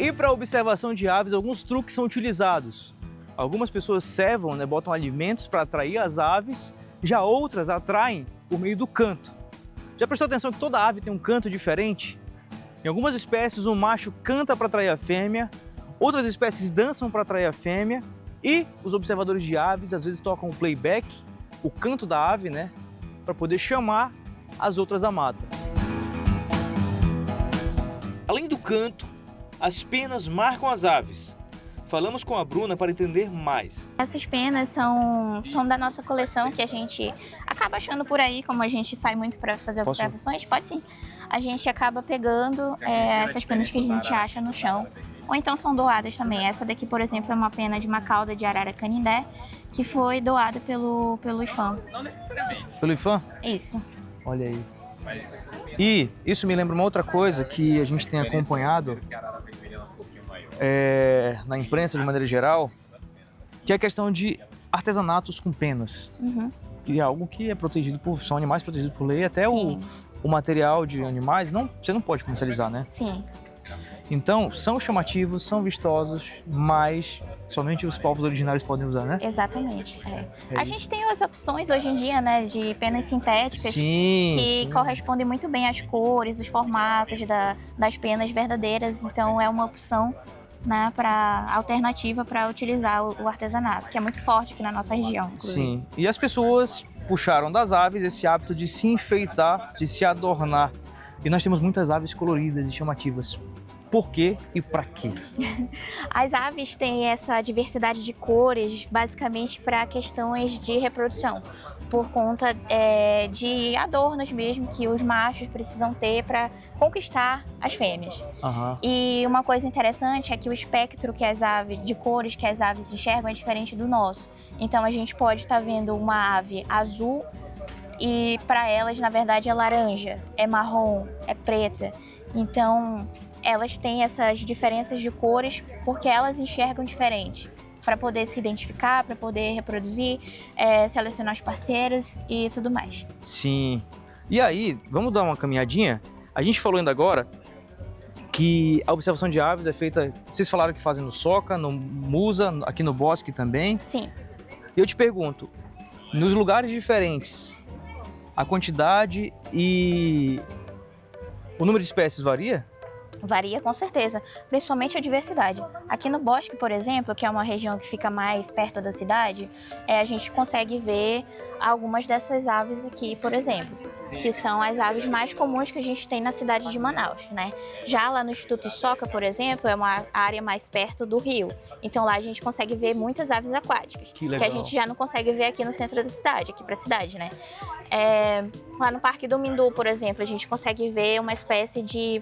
E para a observação de aves, alguns truques são utilizados. Algumas pessoas cevam, botam alimentos para atrair as aves, já outras atraem por meio do canto. Já prestou atenção que toda ave tem um canto diferente? Em algumas espécies, o macho canta para atrair a fêmea, outras espécies dançam para atrair a fêmea e os observadores de aves às vezes tocam o playback, o canto da ave, para poder chamar as outras da mata. Além do canto, as penas marcam as aves. Falamos com a Bruna para entender mais. Essas penas são da nossa coleção, que a gente acaba achando por aí, como a gente sai muito para fazer observações. Pode sim. A gente acaba pegando essas penas que a gente acha no chão. Ou então são doadas também. Essa daqui, por exemplo, é uma pena de uma cauda de arara canindé, que foi doada pelo IFAM. Não necessariamente. Pelo IFAM? Isso. Olha aí. E isso me lembra uma outra coisa que a gente tem acompanhado na imprensa de maneira geral, que é a questão de artesanatos com penas. Uhum. Que é algo que é protegido são animais protegidos por lei, até o material de animais você não pode comercializar, né? Sim. Então, são chamativos, são vistosos, mas somente os povos originários podem usar, né? Exatamente. A gente tem as opções hoje em dia, de penas sintéticas que correspondem muito bem às cores, os formatos das penas verdadeiras. Então, é uma opção alternativa para utilizar o artesanato, que é muito forte aqui na nossa região. Inclusive. Sim. E as pessoas puxaram das aves esse hábito de se enfeitar, de se adornar. E nós temos muitas aves coloridas e chamativas. Por quê e para quê? As aves têm essa diversidade de cores basicamente para questões de reprodução, por conta de adornos mesmo que os machos precisam ter para conquistar as fêmeas. Uhum. E uma coisa interessante é que o espectro de cores que as aves enxergam é diferente do nosso. Então a gente pode estar vendo uma ave azul e para elas, na verdade, é laranja, é marrom, é preta. Então elas têm essas diferenças de cores porque elas enxergam diferente, para poder se identificar, para poder reproduzir, selecionar os parceiros e tudo mais. Sim. E aí, vamos dar uma caminhadinha? A gente falou ainda agora que a observação de aves é feita, vocês falaram que fazem no Soca, no Musa, aqui no Bosque também. Sim. E eu te pergunto, nos lugares diferentes, a quantidade e o número de espécies varia? Varia com certeza, principalmente a diversidade. Aqui no Bosque, por exemplo, que é uma região que fica mais perto da cidade, a gente consegue ver algumas dessas aves aqui, por exemplo, que são as aves mais comuns que a gente tem na cidade de Manaus, Já lá no Instituto Soca, por exemplo, é uma área mais perto do rio. Então lá a gente consegue ver muitas aves aquáticas, que a gente já não consegue ver aqui no centro da cidade, aqui para a cidade, Lá no Parque do Mindu, por exemplo, a gente consegue ver uma espécie de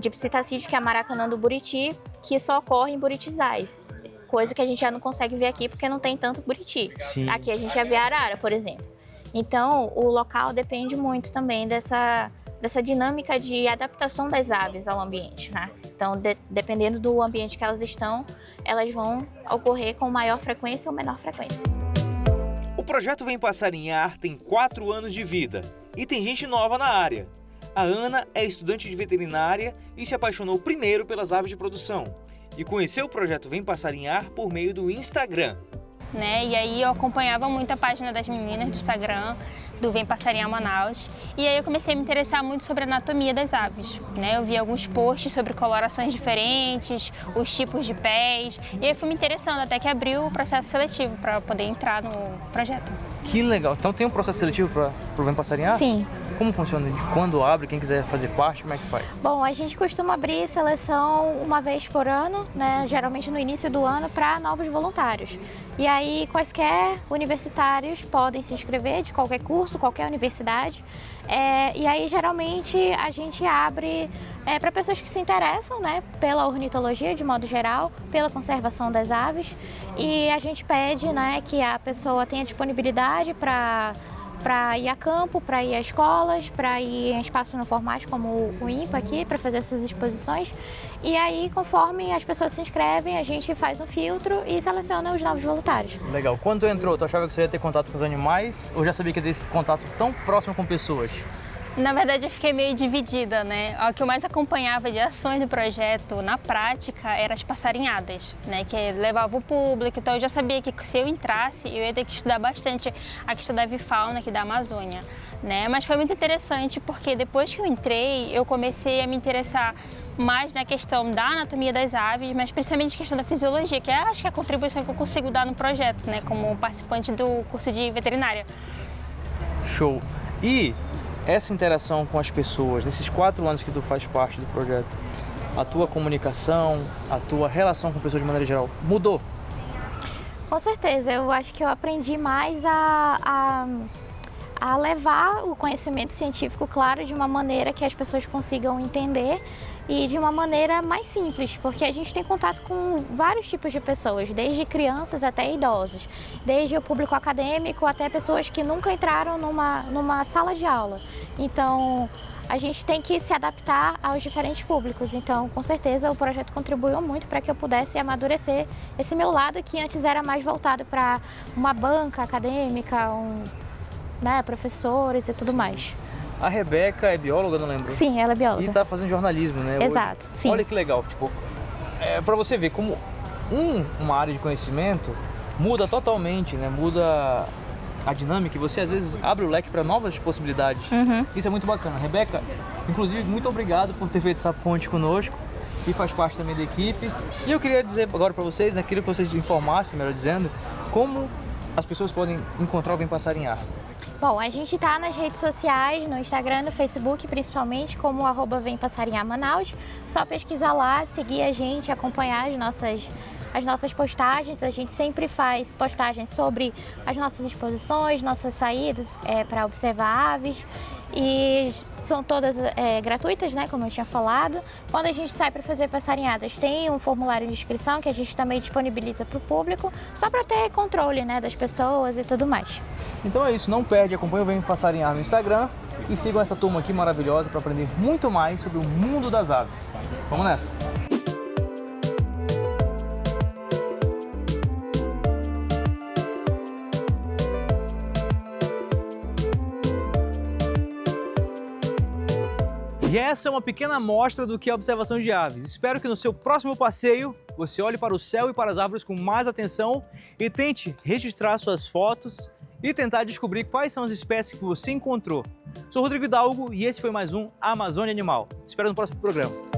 psitacídeo, que é a maracanã do buriti, que só ocorre em buritizais. Coisa que a gente já não consegue ver aqui porque não tem tanto buriti. Sim. Aqui a gente já vê arara, por exemplo. Então, o local depende muito também dessa dinâmica de adaptação das aves ao ambiente, Então, dependendo do ambiente que elas estão, elas vão ocorrer com maior frequência ou menor frequência. O projeto Vem Passarinhar tem 4 anos de vida e tem gente nova na área. A Ana é estudante de veterinária e se apaixonou primeiro pelas aves de produção e conheceu o projeto Vem Passarinhar por meio do Instagram. E aí eu acompanhava muito a página das meninas do Instagram, do Vem Passarinhar Manaus, e aí eu comecei a me interessar muito sobre a anatomia das aves, Eu vi alguns posts sobre colorações diferentes, os tipos de pés, e aí fui me interessando até que abriu o processo seletivo para poder entrar no projeto. Que legal! Então tem um processo seletivo para o Vem Passarinhar? Sim. Como funciona? De quando abre? Quem quiser fazer parte, como é que faz? Bom, a gente costuma abrir seleção uma vez por ano, geralmente no início do ano, para novos voluntários. E aí, quaisquer universitários podem se inscrever de qualquer curso, qualquer universidade. E aí, geralmente, a gente abre para pessoas que se interessam, pela ornitologia de modo geral, pela conservação das aves. E a gente pede, que a pessoa tenha disponibilidade para ir a campo, para ir a escolas, para ir em espaços não formais como o INPA aqui, para fazer essas exposições. E aí, conforme as pessoas se inscrevem, a gente faz um filtro e seleciona os novos voluntários. Legal. Quando tu entrou, tu achava que você ia ter contato com os animais ou já sabia que ia ter esse contato tão próximo com pessoas? Na verdade, eu fiquei meio dividida, né? O que eu mais acompanhava de ações do projeto na prática eram as passarinhadas, né? Que levava o público, então eu já sabia que se eu entrasse, eu ia ter que estudar bastante a questão da avifauna aqui da Amazônia, né? Mas foi muito interessante porque depois que eu entrei, eu comecei a me interessar mais na questão da anatomia das aves, mas principalmente a questão da fisiologia, que acho que é a contribuição que eu consigo dar no projeto, né? Como participante do curso de veterinária. Show! E essa interação com as pessoas, nesses 4 anos que tu faz parte do projeto, a tua comunicação, a tua relação com pessoas de maneira geral, mudou? Com certeza, eu acho que eu aprendi mais a levar o conhecimento científico, claro, de uma maneira que as pessoas consigam entender e de uma maneira mais simples, porque a gente tem contato com vários tipos de pessoas, desde crianças até idosos, desde o público acadêmico até pessoas que nunca entraram numa sala de aula. Então, a gente tem que se adaptar aos diferentes públicos. Então, com certeza, o projeto contribuiu muito para que eu pudesse amadurecer esse meu lado que antes era mais voltado para uma banca acadêmica, professores e tudo mais. A Rebeca é bióloga, não lembro? Sim, ela é bióloga. E tá fazendo jornalismo, né? Exato, sim. Olha que legal, tipo, para você ver como uma área de conhecimento muda totalmente, né? Muda a dinâmica e você às vezes abre o leque para novas possibilidades. Isso é muito bacana. Rebeca, inclusive, muito obrigado por ter feito essa ponte conosco e faz parte também da equipe. E eu queria dizer agora para vocês, né? Queria que vocês informassem, melhor dizendo, como as pessoas podem encontrar o Vem Passarinhar. Bom, a gente está nas redes sociais, no Instagram, no Facebook, principalmente, como @Vem Passarinhar Manaus. Só pesquisar lá, seguir a gente, acompanhar as nossas postagens. A gente sempre faz postagens sobre as nossas exposições, nossas saídas para observar aves. E são todas gratuitas, né, como eu tinha falado. Quando a gente sai para fazer passarinhadas, tem um formulário de inscrição que a gente também disponibiliza para o público, só para ter controle, né, das pessoas e tudo mais. Então é isso, não perde, acompanhe o Vem Passarinhar no Instagram e sigam essa turma aqui maravilhosa para aprender muito mais sobre o mundo das aves. Vamos nessa! E essa é uma pequena amostra do que é a observação de aves. Espero que no seu próximo passeio você olhe para o céu e para as árvores com mais atenção e tente registrar suas fotos e tentar descobrir quais são as espécies que você encontrou. Sou Rodrigo Hidalgo e esse foi mais um Amazônia Animal. Te espero no próximo programa.